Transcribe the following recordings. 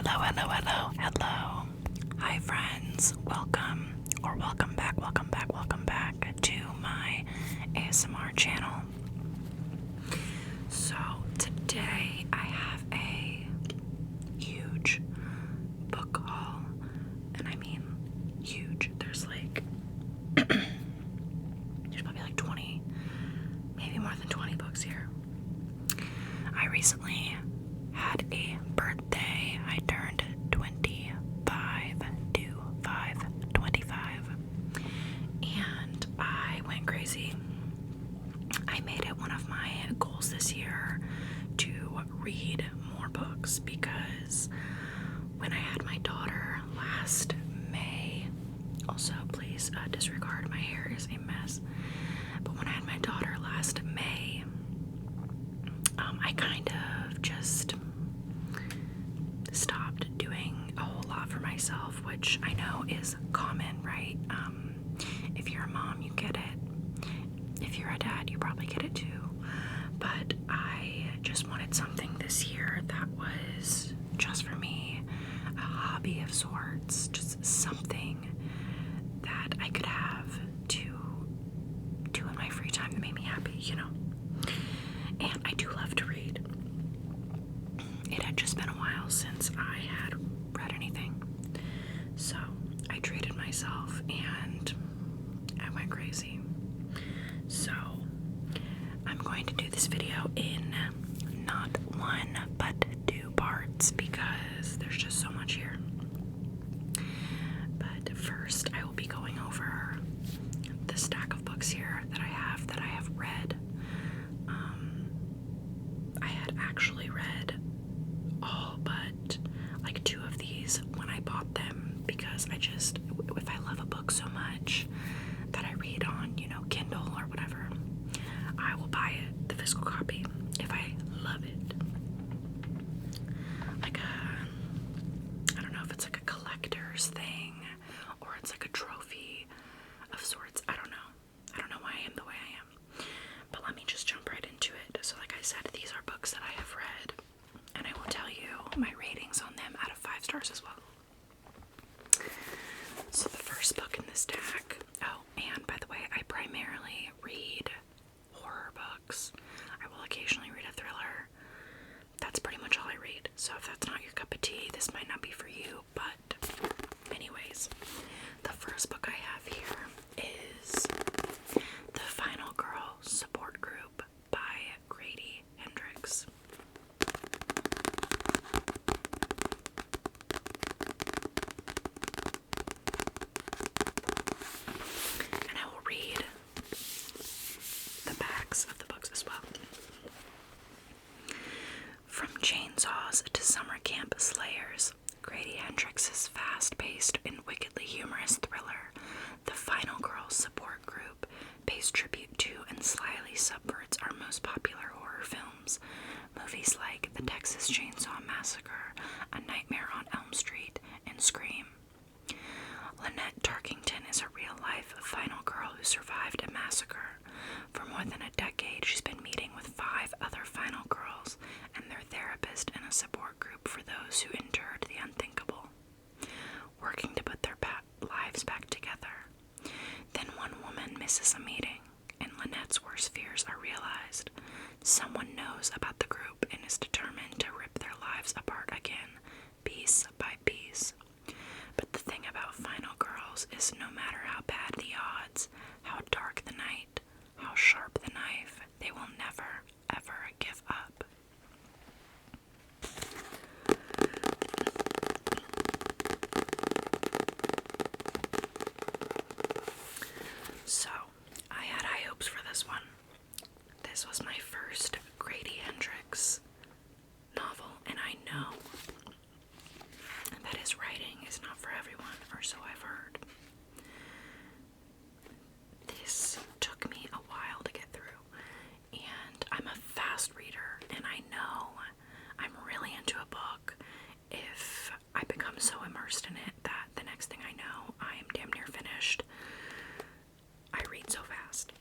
Hello. Hi friends, welcome back to my ASMR channel. So today I have a huge book haul, and I mean huge. There's probably like 20, maybe more than 20 books here. I recently had a birthday. I turned 25, and I went crazy. I made it one of my goals this year to read more books because when I had my daughter last May, also please disregard, my hair is a mess, but when I had my daughter last May, I kind of just stopped doing a whole lot for myself, which I know is common, right? If you're a mom, you get it. If you're a dad, you probably get it too. But I just wanted something this year that was just for me, a hobby of sorts, just something that I could have to do in my free time that made me happy, you know? And I do love to read. It had just been a while since I had read anything. So I treated myself and I went crazy. So I'm going to do this video in not one but two parts because there's just so much here. But first I will be going over the stack of books here that I have read. I had actually read all but like two of these when I bought them because if I love a book so much that I read on, Kindle or whatever, I will buy it, the physical copy, if I love it. I don't know if it's like a collector's thing or it's like a trophy of sorts. I don't know why I am the way I am. But let me just jump right into it. So like I said, these are books that I have read, and I will tell you my ratings on them out of 5 stars as well. So the first book in this stack, oh, and by the way, I primarily read horror books. I will occasionally read a thriller. That's pretty much all I read. So if that's not your cup of tea, this might not be for you. But anyways, the first book I have here is The Final Girl Support Group by Grady Hendrix. And I will read the backs of the books as well. From chainsaws to summer camp slayers, Grady Hendrix's fast-paced and wickedly humorous thriller, The Final Girl Support Group, pays tribute to and slyly subverts our most popular horror films. Movies like The Texas Chainsaw Massacre, A Nightmare on Elm Street, and Scream. Lynette Tarkington is a real-life final girl who survived a massacre. For more than a decade, she's been meeting with 5 other final girls and their therapist in a support group for those who endured the unthinkable, working to put their lives back together. Then one woman misses a meeting, and Lynette's worst fears are realized. Someone knows about the group and is determined to rip their lives apart again, piece by piece. But the thing about Final Girls is no matter how bad the odds, how dark the night, how sharp the knife, they will never, ever give up. So, I had high hopes for this one. This was my first Grady Hendrix novel, and I know that his writing is not for everyone, or so I've heard. This took me a while to get through, and I'm a fast reader, and I know I'm really into a book if I become so immersed in it that the next thing I know, I am damn near finished. I read so fast.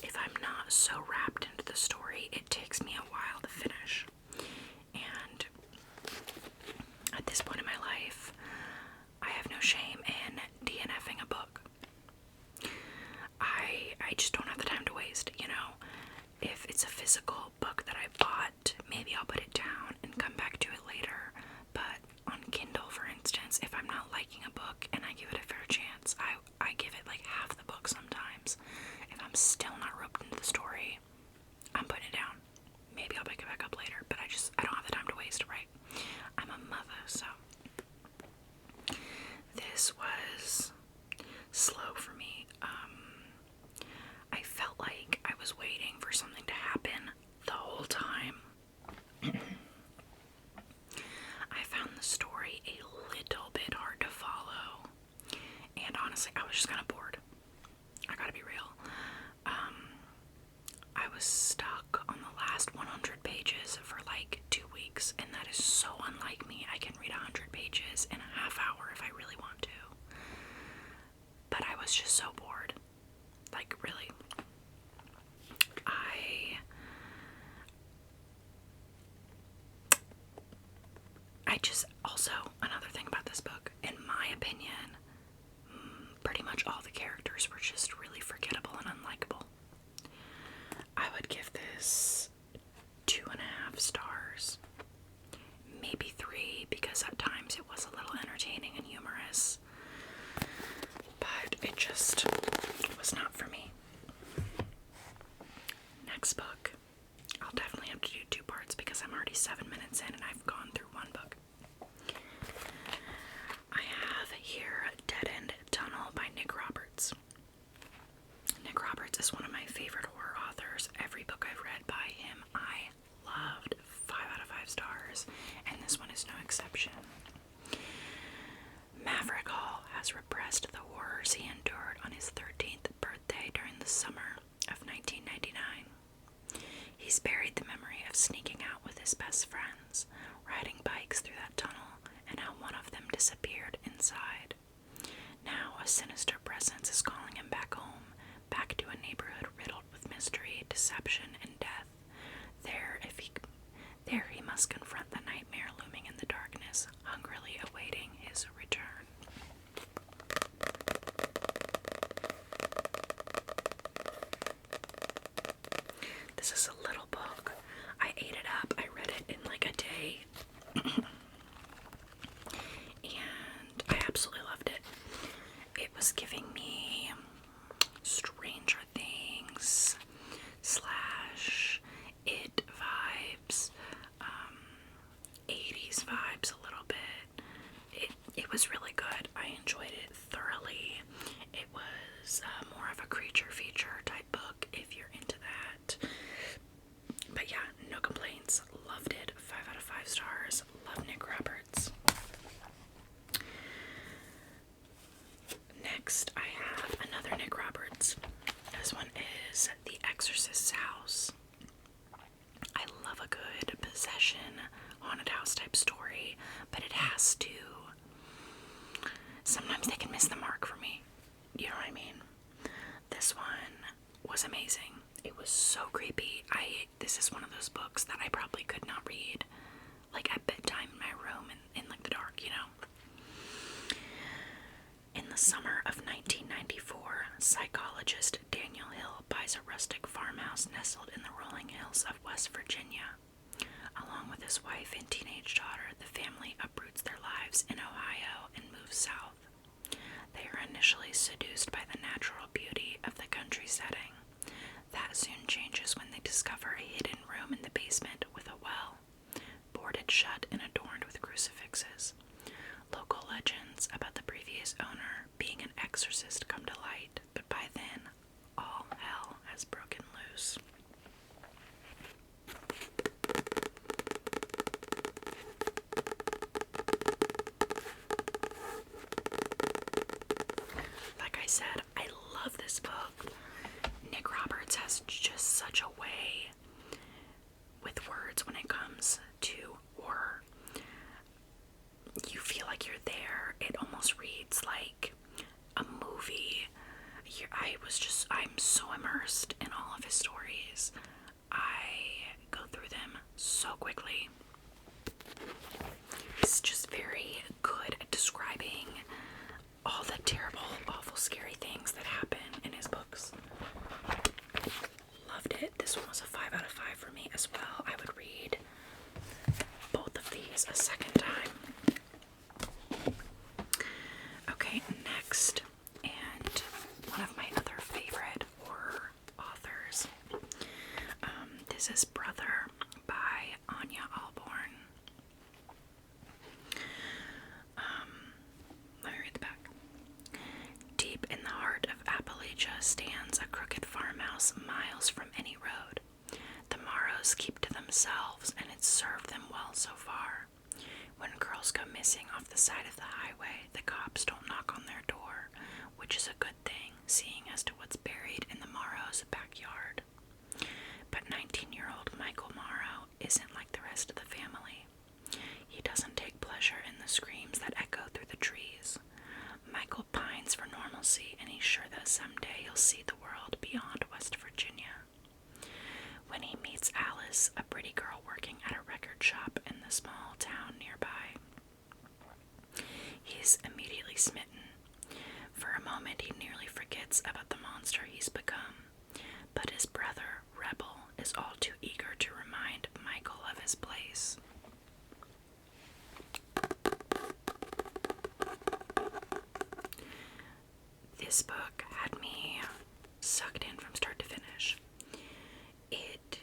If I'm not so wrapped into the story, it takes me a while to finish. And at it's a physical book that I bought, maybe I'll put it down and come back to it later. But on Kindle, for instance, if I'm not liking a book and I give it a fair chance, I give it like half the book sometimes. If I'm still not roped into the story, I'm putting it down. Maybe I'll pick it back up later, but I don't have the time to waste, right? I'm a mother, so. This was slow for me. I felt like I was waiting for something to happen the whole time. I found the story a little bit hard to follow, and honestly, I was just kind of bored. I gotta be real. I was stuck on the last 100 pages for like 2 weeks, and that is so unlike me. I can read 100 pages in a half hour if I really want to. But I was just so bored. Like, really. I just, also, another thing about this book, in my opinion, pretty much all the characters were just really forgettable and unlikable. I would give this 2.5 stars. Maybe 3, because at times it was a little entertaining and humorous. But it just was not for me. Next book. I'll definitely have to do 2 parts because I'm already 7 minutes in and I've gone through 1 book. I have here Dead End Tunnel by Nick Roberts. Nick Roberts is one of my favorite horror authors. Every book I've read by him, I loved. 5 out of 5 stars, and this one is no exception. Maverick Hall has repressed the horrors he endured on his 13th birthday during the summer of 1999. He's buried the memory of sneaking out with his best friends, riding bikes through that tunnel, and how one of them disappeared inside. Now a sinister presence is calling him back home, back to a neighborhood riddled with mystery, deception, and death. There he must confront the nightmare looming in the darkness, hungrily awaiting his return. This is a little book. I ate it up. I read it in like a day. And I absolutely loved it. It was giving me Stranger Things / It vibes, 80s vibes a little bit. It was really good. I enjoyed it thoroughly. It was more of a creature feature type book if you're into that. But yeah, no complaints. Loved it. 5 out of 5 stars. Love Nick Roberts. Next, I have another Nick Roberts. This one is The Exorcist's House. I love a good possession, haunted house type story, but it has to. Sometimes they can miss the mark for me. You know what I mean? This one was amazing. It was so creepy. This is one of those books that I probably could not read, like at bedtime in my room in like the dark, you know? In the summer of 1994, psychologist Daniel Hill buys a rustic farmhouse nestled in the rolling hills of West Virginia. Along with his wife and teenage daughter, the family uproots their lives in Ohio and moves south. They are initially seduced by the natural beauty of the country setting. That soon changes when they discover a hidden room in the basement with a well, boarded shut and adorned with crucifixes. Local legends about the previous owner being an exorcist come to light, but by then, all hell has broken loose. Like I said, I love this book. Nick Roberts has just such a way with words when it comes to horror. You feel like you're there. It almost reads like a movie. I'm so immersed in all of his stories. I go through them so quickly. He's just very good at describing all the terrible, awful, scary things that happen in his books. Loved it. This one was a 5 as well. I would read both of these a second time. Okay, next, and one of my other favorite horror authors. This is Brother by Anya Alborn. Let me read the back. Deep in the heart of Appalachia stands a crooked farmhouse miles from any road. The Morrows keep to themselves, and it's served them well so far. When girls go missing off the side of the highway, the cops don't knock on their door, which is a good thing, seeing as to what's buried in the Morrows' backyard. But 19-year-old Michael Morrow isn't like the rest of the family. He doesn't take pleasure in the screams that echo through the trees. Michael pines for normalcy, and he's sure that someday he'll see the world beyond West Virginia. When he meets Alice, a pretty girl working at a record shop in the small town nearby, he's immediately smitten. For a moment, he nearly forgets about the monster he's become, but his brother, Rebel, is all too eager to remind Michael of his place. This book had me sucked in from start to finish. It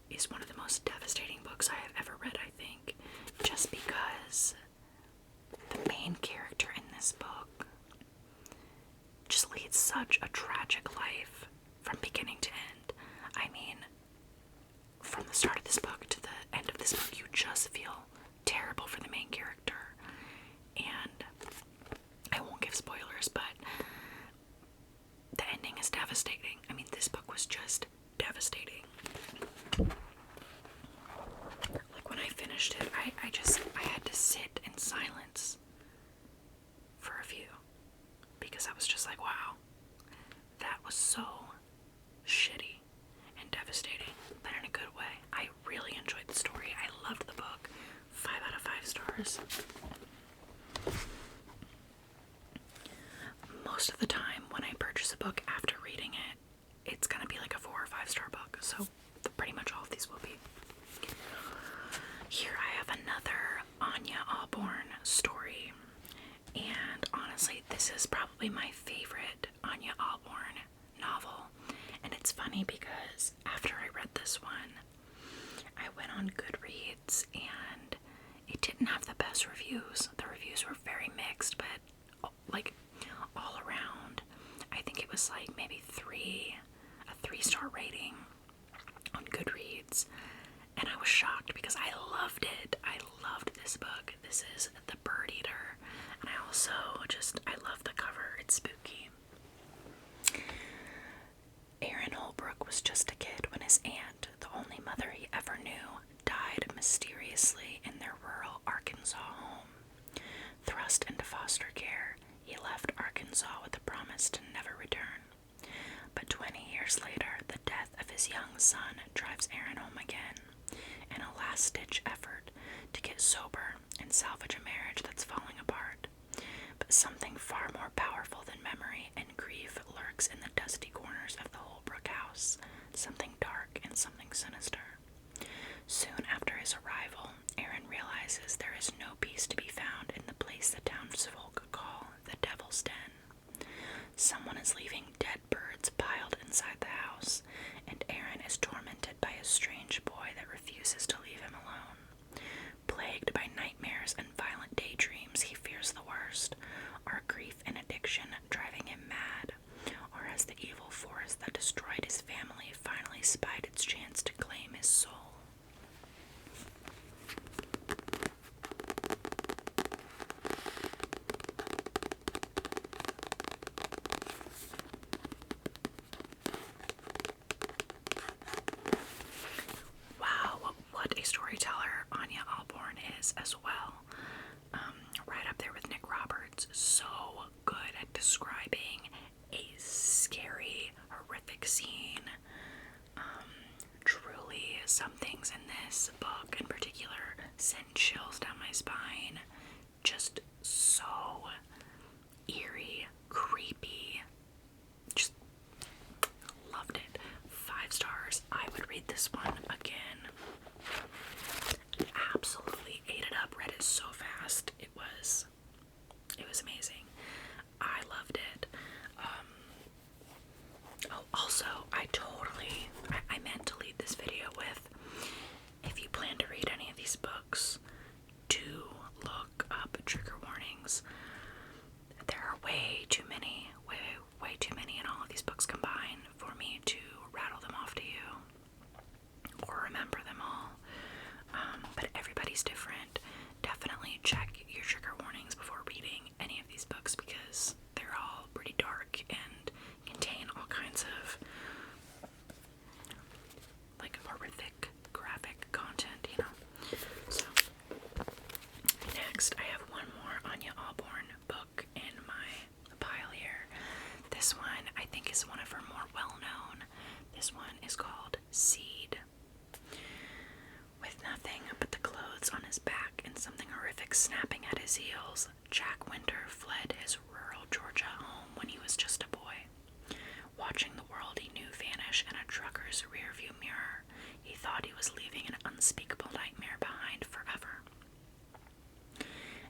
is one of the most devastating books I have ever read, I think, just because the main character in this book just leads such a tragic life from beginning to end. I mean, from the start of this book to the end of this book, you just feel terrible for the main character. And I won't give spoilers, but the ending is devastating. I mean, this book was just devastating. Like, when I finished it, I had to sit in silence for a few, because I was just like, wow, that was so shitty and devastating, but in a good way. I really enjoyed the story. I loved the book. 5 out of 5 stars. Most of the time when I purchase a book after reading it, it's gonna be like a 4 or 5 star book, so pretty much all of these will be. Here I have another Anya Alborn story, and honestly, this is probably my favorite Anya Alborn novel. And it's funny because after I read this one, I went on Goodreads and it didn't have the best reviews. The reviews were very mixed, but like all around, I think it was like maybe a 3-star rating on Goodreads. And I was shocked because I loved it. I loved this book. This is The Bird Eater. And I also I love the cover. It's spooky. Aaron Holbrook was just a kid when his aunt, the only mother he ever knew, died mysteriously in their rural Arkansas home. Thrust into foster care, he left Arkansas with a promise to never return. But 20 years later, the death of his young son drives Aaron home again, in a last-ditch effort to get sober and salvage a marriage that's falling apart. But something far more powerful than memory and grief lurks in the dusty corners of the Holbrook house, something dark and something sinister. Soon after his arrival, Aaron realizes there is no peace to be found in the place the townsfolk call the Devil's Den. Someone is leaving dead birds piled inside the house, and Aaron is tormented by a strange boy that refuses to leave him alone. Plagued by nightmares and violent daydreams, he fears the worst. Are grief and addiction driving him mad? Or has the evil force that destroyed his family finally spied its chance to claim his soul? Wow, what a storyteller Anya Alborn is as well. Right up there with Nick Roberts. So good at describing a scary, horrific scene. Truly, some things in this book in particular sent chills down my spine. Just so eerie, creepy. Just loved it. 5 stars. I would read this one again everybody's different. Definitely check your trigger warnings before reading any of these books because they're all pretty dark and contain all kinds of like horrific graphic content, you know. So next I have one more Anya Alborn book in my pile here. This one I think is one of her more well-known. This one is called Seed. With nothing but the clothes on his back and something horrific snapping at his heels, Jack Winter fled his rural Georgia home when he was just a boy. Watching the world he knew vanish in a trucker's rearview mirror, he thought he was leaving an unspeakable nightmare behind forever.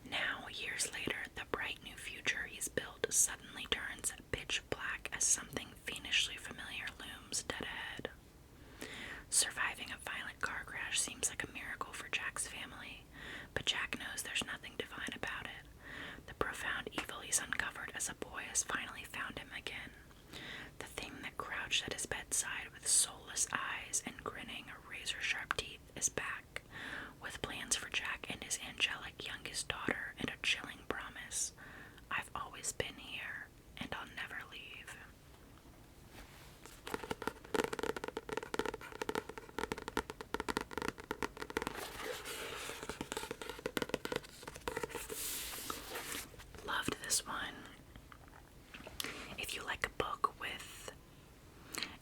Now, years later, the bright new future he's built suddenly turns pitch black as something fiendishly familiar looms dead ahead. Surviving a violent car crash seems like a miracle for Jack's family, but Jack knows there's nothing divine about it. The profound evil he's uncovered as a boy has finally found him again. The thing that crouched at his bedside with soulless eyes and grinning, razor-sharp teeth is back, with plans for Jack and his angelic youngest daughter and a chilling promise. I've always been here, and I'll never leave. Loved this one. If you like a book with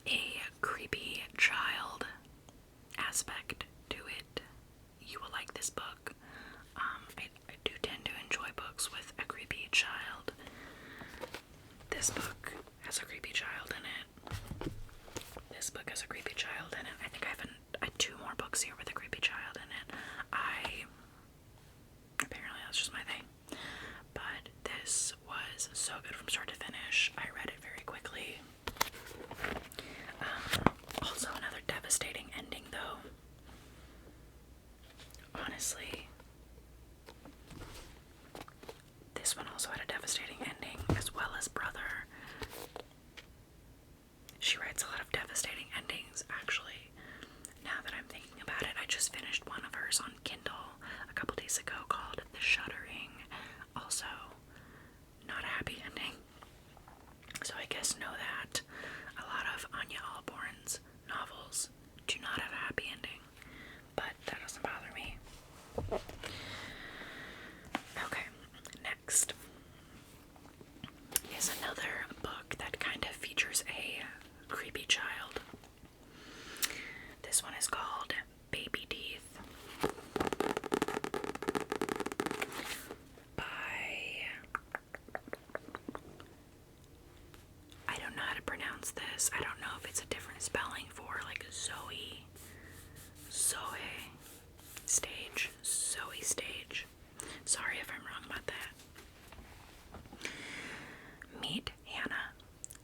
a creepy child aspect to it, you will like this book. I do tend to enjoy books with a creepy child. This book has a creepy child in it. This book has a creepy child in it. I think I have two more books here with a creepy child in it. Apparently that's just my thing. But this was so good from start to finish. I read it very quickly. Also another devastating ending though. Honestly, this one also had a devastating ending, as well as Brother. She writes a lot of devastating endings, actually. Now that I'm thinking about it, I just finished one of hers on Kindle a couple days ago called The Shuddering. Also, not a happy ending. So I guess know that a lot of Anya Alborn's novels do not have a happy ending, but that doesn't bother me. Okay, next is another book that kind of features a creepy child. This one is called Baby Teeth by, I don't know how to pronounce this. I don't know if it's a different spelling for like Zoe Stage. Sorry if I'm wrong about that. Meet Hannah.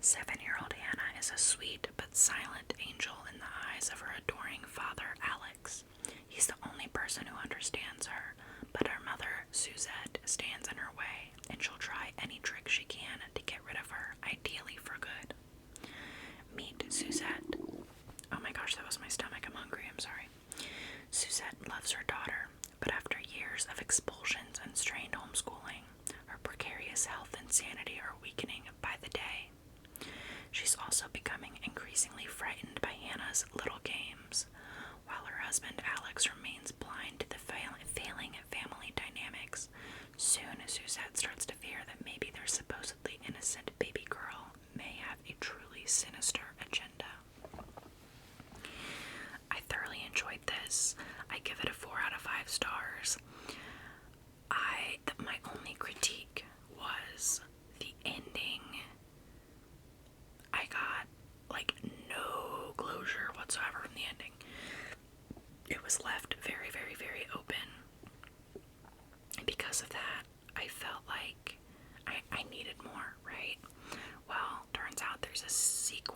7-year-old Hannah is a sweet but silent angel in the eyes of her adoring father, Alex. He's the only person who understands her, but her mother, Suzette, stands in her way, and she'll try any trick she can to get rid of her, ideally for good. Meet Suzette. Oh my gosh, that was my stomach. I'm hungry. I'm sorry. Suzette loves her daughter, but after years of expulsions and strained homeschooling, her precarious health and sanity are weakening by the day. She's also becoming increasingly frightened by Hannah's little games, while her husband Alex remains blind to the failing family dynamics. Soon, Suzette starts to fear that maybe their supposedly innocent baby girl may have a truly sinister agenda. I thoroughly enjoyed this. I give it a 4 out of 5 stars. My only critique was the ending. I got like no closure whatsoever from the ending. It was left very, very, very open. And because of that, I felt like I needed more, right? Well, turns out there's a sequel.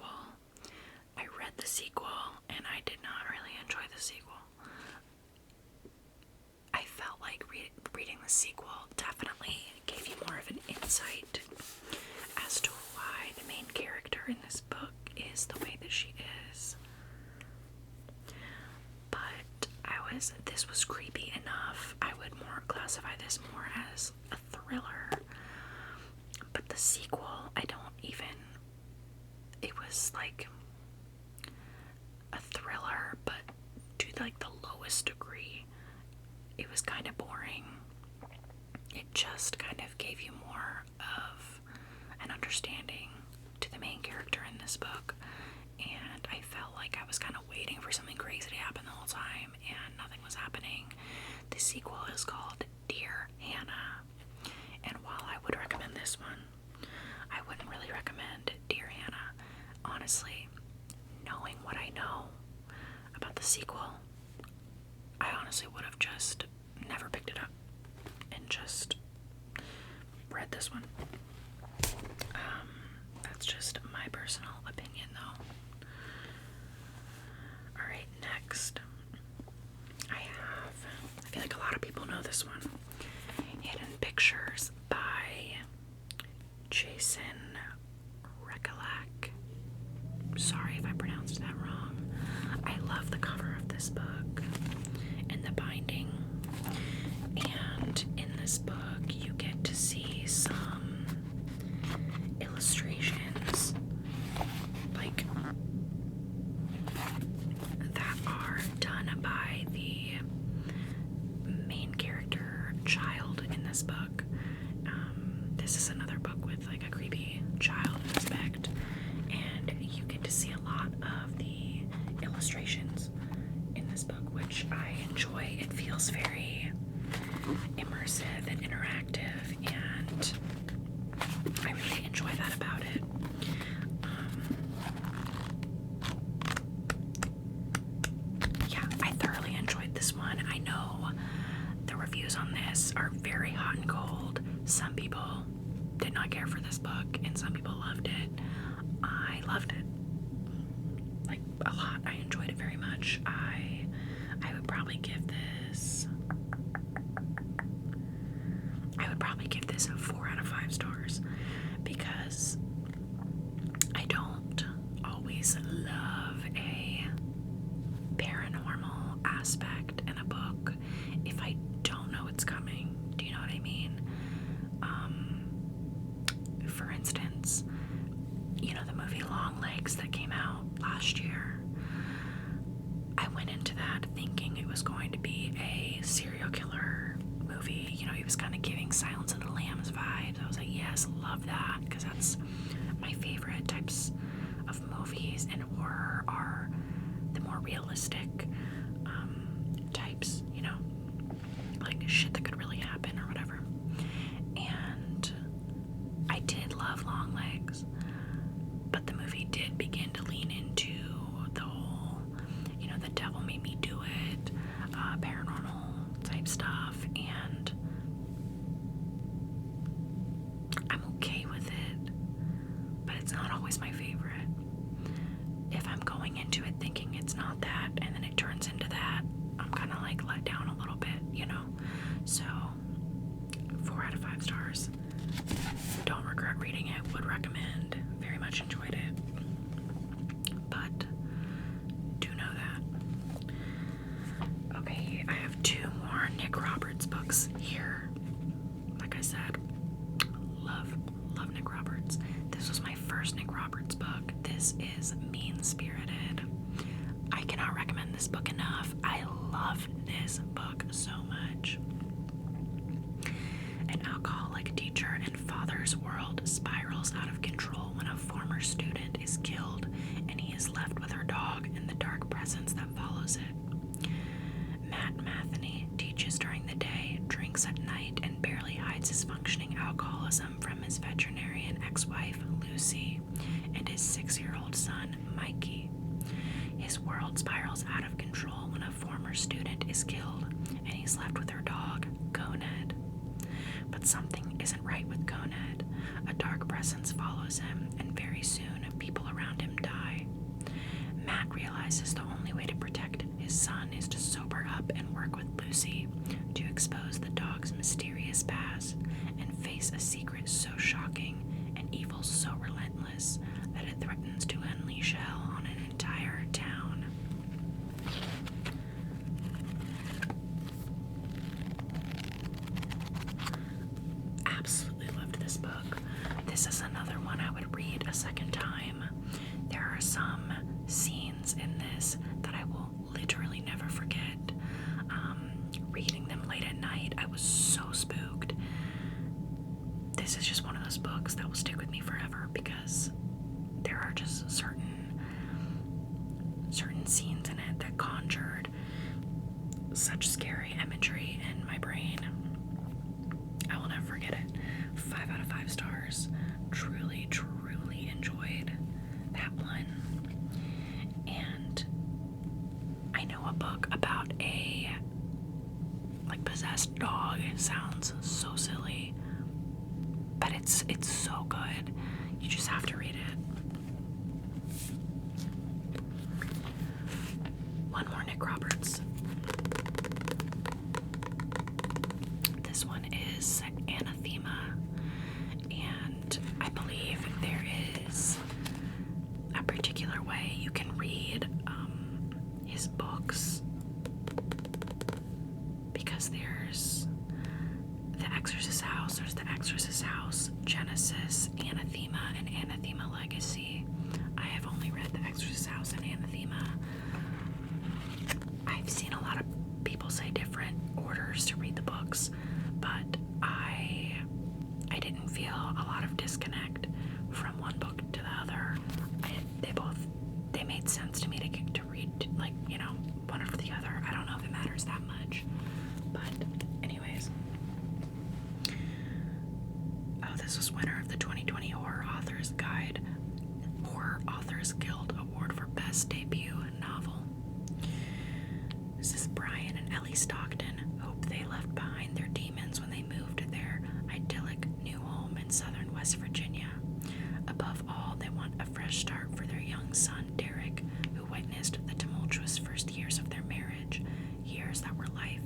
I read the sequel and I did not really enjoy the sequel. I felt like reading the sequel definitely gave you more of an insight as to why the main character in this book is the way that she is. But I this was creepy enough. I would more classify this more as a thriller. But the sequel, I don't even, it was like a thriller, but to like the lowest degree. It was kind of boring. It just kind of gave you more of an understanding to the main character in this book, and I felt like I was kind of waiting for something crazy to happen the whole time, and nothing was happening. The sequel is called Dear Hannah, and while I would recommend this one, I wouldn't really recommend Dear Hannah. Honestly, knowing what I know about the sequel, I honestly would have just never picked it up and just read this one. That's just my personal opinion, though. Alright, next. I feel like a lot of people know this one. Hidden Pictures by Jason Rekulak. Sorry if I pronounced that wrong. I love the cover of this book and the binding. And in this book, you get to see some illustrations, like, that are done by the main character child in this book. This is another book with like a creepy child aspect, and you get to see a lot of the illustrations in this book, which I enjoy. It feels very immersive and interactive, and I really enjoy that about it. Yeah, I thoroughly enjoyed this one. I know the reviews on this are very hot and cold. Some people did not care for this book, and some people loved it. I loved it, like, a lot. I enjoyed it very much. I would probably give this 4 out of 5 stars, because I don't always love a paranormal aspect in a book if I don't know it's coming. Do you know what I mean? For instance, you know the movie Longlegs that came out last year? I went into that thinking it was going to be a serial killer movie. You know, he was kind of giving Silence of the Lambs vibes. I was like, yes, love that, because that's my favorite types of movies, and horror are the more realistic types, you know, like shit that could really happen or whatever. And I did love Longlegs, but the movie did begin to lean into the whole, you know, the devil made me do it, paranormal type stuff, and I'm okay with it, but it's not always my favorite. If I'm going into it thinking it's not that, and then it turns into that, I'm kind of like let down a little bit, you know? So, 4 out of 5 stars. Don't regret reading it, would recommend, very much enjoyed it. But, do know that. Okay, I have 2 more Nick Roberts books here. Like I said, love Nick Roberts. This was my first Nick Roberts book. This is Mean Spirited. I cannot recommend this book enough. I love this book so much. An alcoholic teacher in father's world spirals out of control when a former student is killed and he is left with her dog and the dark presence that follows it. Matt Matheny teaches during the day, drinks at night, and barely hides his functioning alcoholism from his veterinarian ex-wife, Lucy, and his 6-year-old son, Mikey. His world spirals out of control when a former student is killed and he's left with her dog, Gonad. But something isn't right with Gonad. A dark presence follows him, and very soon people around him die. Matt realizes the only way to protect his son is to sober up and work with Lucy to expose the dog's mysterious past and face a secret so shocking and evil so relentless that it threatens to unleash hell on an entire town. books that will stick with me forever, because there are just certain scenes in it that conjured such scary imagery in my brain. I will never forget it. 5 out of 5 stars. Truly, truly enjoyed that one. And I know a book about a possessed dog. It sounds so silly, but it's so good. You just have to read it. One more Nick Roberts. This one is Anathema, and I believe there is a particular way you can read his books, because there's The Exorcist House, there's The Exorcist House, Genesis, Anathema, and Anathema Legacy. I have only read The Exorcist House and Anathema. I've seen a lot of people say different orders to read the books, but I didn't feel a lot of disconnect from one book to the other. They made sense to me to read, one after the other. I don't know if it matters that much, but anyways. Oh, this was winner of the 2020 Horror Authors Guild Award for Best Debut Novel. This is Brian and Ellie Stockton hope they left behind their demons when they moved to their idyllic new home in southern West Virginia. Above all, they want a fresh start for their young son, Derek, who witnessed the tumultuous first years of their marriage, years that were life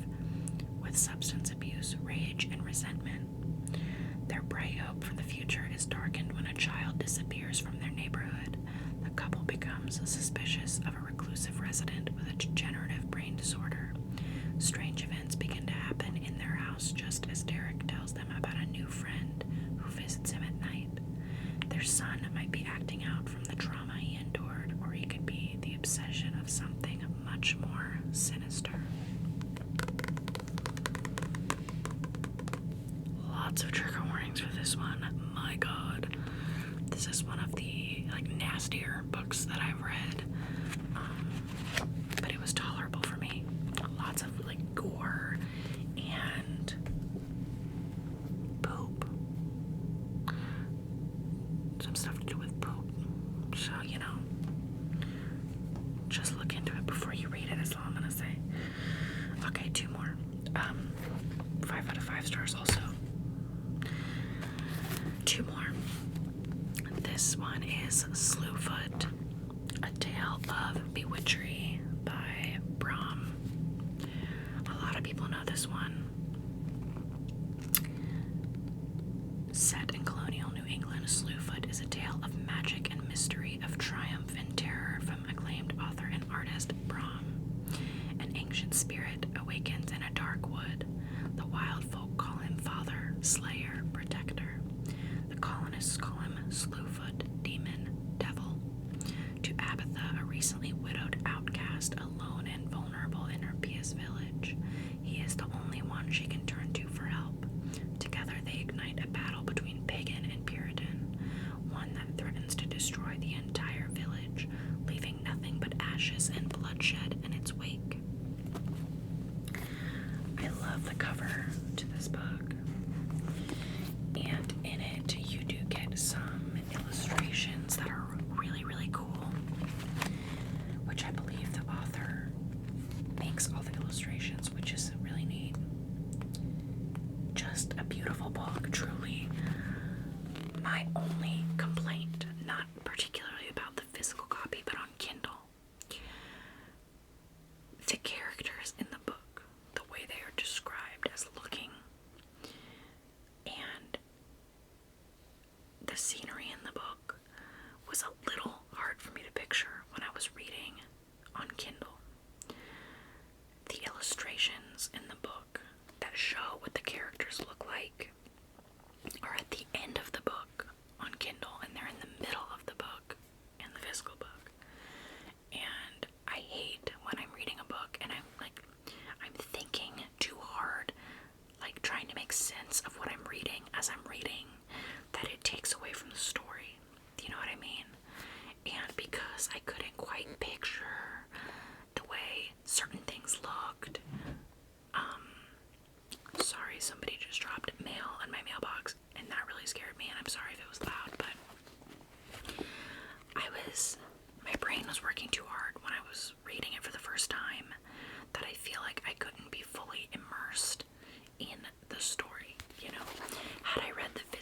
with substance abuse, rage, and resentment. Their bright hope for the future is darkened when a child disappears from their neighborhood. The couple becomes suspicious of a reclusive resident with a degenerative brain disorder. Strange events begin to happen in their house just as Derek tells them about a new friend who visits him at night. Their son might be acting out from the trauma he endured, or he could be the obsession of something much more sinister. Lots of trigger warnings for this one. My god. This is one of the nastier books that I've read. But it was tolerable for me. Lots of gore and poop. Some stuff to do with poop. So, just look into it before you read it, is all I'm gonna say. Okay, 2 more. 5 out of 5 stars also. 2 more. This one is Slewfoot, A Tale of Bewitchery by Bram. A lot of people know this one. Set in colonial New England, Slewfoot is a tale of magic and mystery, of triumph and terror from acclaimed author and artist Bram. An ancient spirit awakens in a dark wood. The wild folk call him Father, Slayer, Protector. The colonists call him Slewfoot, Demon, Devil. To Abatha, a recently widowed outcast, alone and vulnerable in her pious village, he is the only one she can turn to for help. Together they ignite a battle between pagan and Puritan, one that threatens to destroy the entire village, leaving nothing but ashes and bloodshed in its wake. I love the cover to this book, and in it you do get some illustrations that are really, really cool, which I believe the author makes all the illustrations, which is really neat. Just a beautiful book, truly. My only complaint, not particularly about the physical copy, but on Kindle, the characters in the book, the way they are described as looking, and the scenery in the book was a little hard for me to picture when I was reading on Kindle. The illustrations in the book that show what the characters look like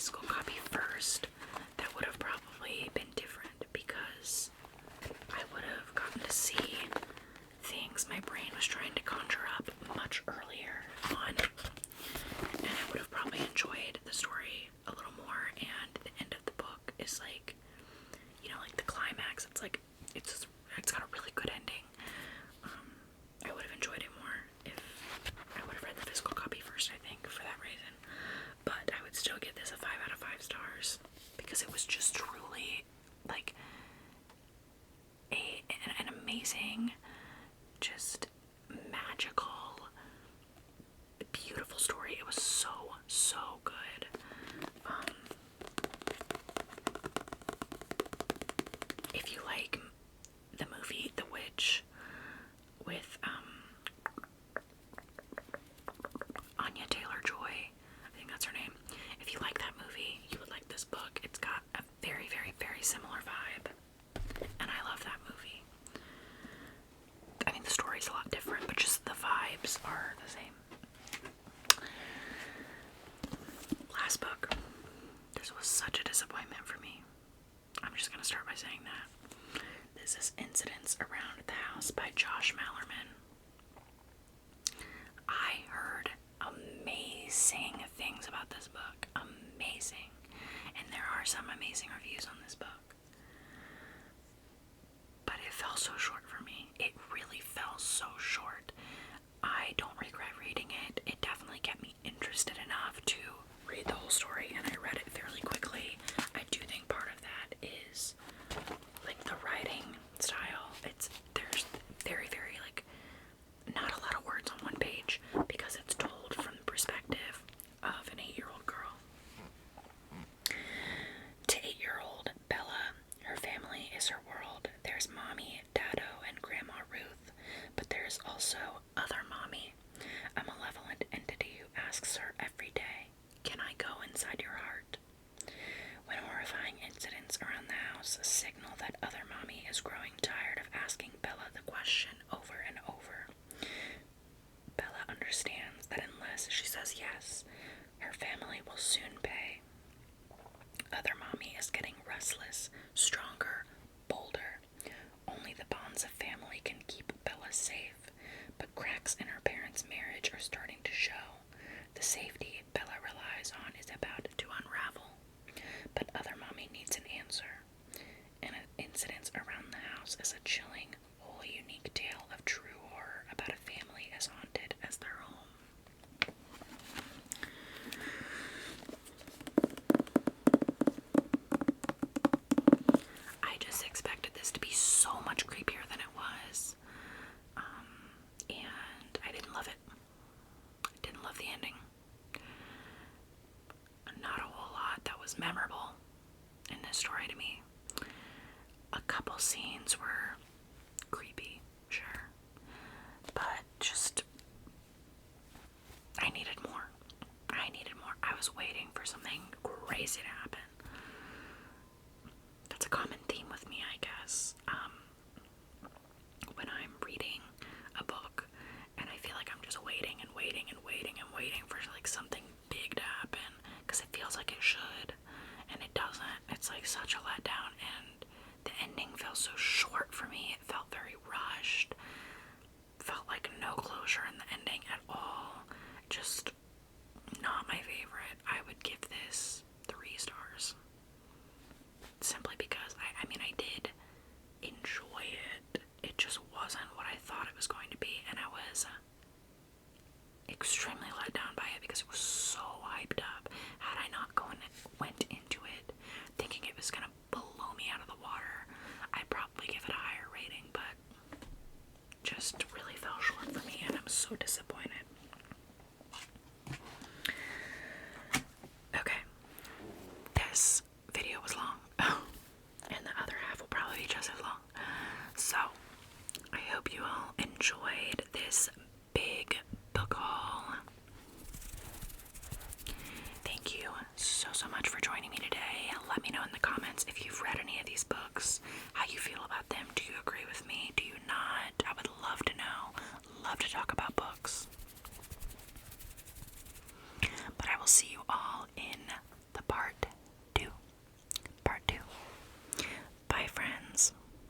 physical copy first, that would have probably been different because I would have gotten to see things my brain was trying to conjure up much earlier on, and I would have probably enjoyed the story a little more. And the end of the book is like, you know, like the climax. It's like it's got a really good ending. I would have enjoyed it more if I would have read the physical copy first, I think, for that reason. But I would still give this a 5 out of 5 stars because it was just truly like an amazing, just magical, beautiful story. It was so good. If you like the movie The Witch with Anya Taylor-Joy, I think that's her name. If you like that movie, you would like this book. It's got a very, very, very similar vibe, and I love that movie. I mean, the story's a lot different, but just the vibes are the same. Last book. This was such a disappointment for me. I'm just gonna start by saying that. This is Incidents Around the House by Josh Malerman. I heard amazing things about this book. Amazing. And there are some amazing reviews on this book. But it fell so short for me. It really fell so short. I don't regret reading it. It definitely kept me interested enough to read the whole story, and I read it fairly quickly. I do think part of that is like the writing style. There's very, very like not a lot of words on one page because it's told from the perspective of an 8-year-old girl. To 8-year-old Bella, her family is her world. There's Mommy, Dado, and Grandma Ruth, but there's also Other Mommy, a malevolent entity who asks her every day, "Can I go inside your heart?" When horrifying incidents around the house signal that Other Mommy is growing tired of asking Bella the question over and over, Bella understands that unless she says yes, her family will soon pay. Other Mommy is getting restless, stronger, bolder. Only the bonds of family can keep Bella safe, but cracks in her parents' marriage are starting to show. The safety Bella relies on is about to unravel, but Other Mommy needs an answer. And Incidents Around the House is a chilling, wholly unique tale of true horror about a family as haunted as their home. I just expected this to be so much creepier than it was, and I didn't love it. I didn't love the ending. Not a whole lot that was memorable in this story to me. A couple scenes were creepy, sure, but just I needed more. I was waiting for something crazy to happen. That's a common theme with me, I guess. When I'm reading a book and I feel like I'm just waiting for like something big to happen because it feels like it should, and it doesn't. It's like such a letdown, and the ending felt so short for me. It felt very rushed. Felt like no closure in the ending at all. Just not my favorite. I would give this 3 stars. Simply because I mean I did enjoy it. It just wasn't what I thought it was going to be, and I was extremely let down by it because it was so hyped up. Had I not went into it thinking it was gonna blow me out of the water, I'd probably give it a higher rating, but just really fell short for me, and I'm so disappointed. Okay, this video was long, and the other half will probably be just as long. So, I hope you all enjoyed this big book haul. Thank you so much for joining me today. Let me know in the comments if you've read any of these books, how you feel about them. Do you agree with me? Do you not? I would love to know. Love to talk about books.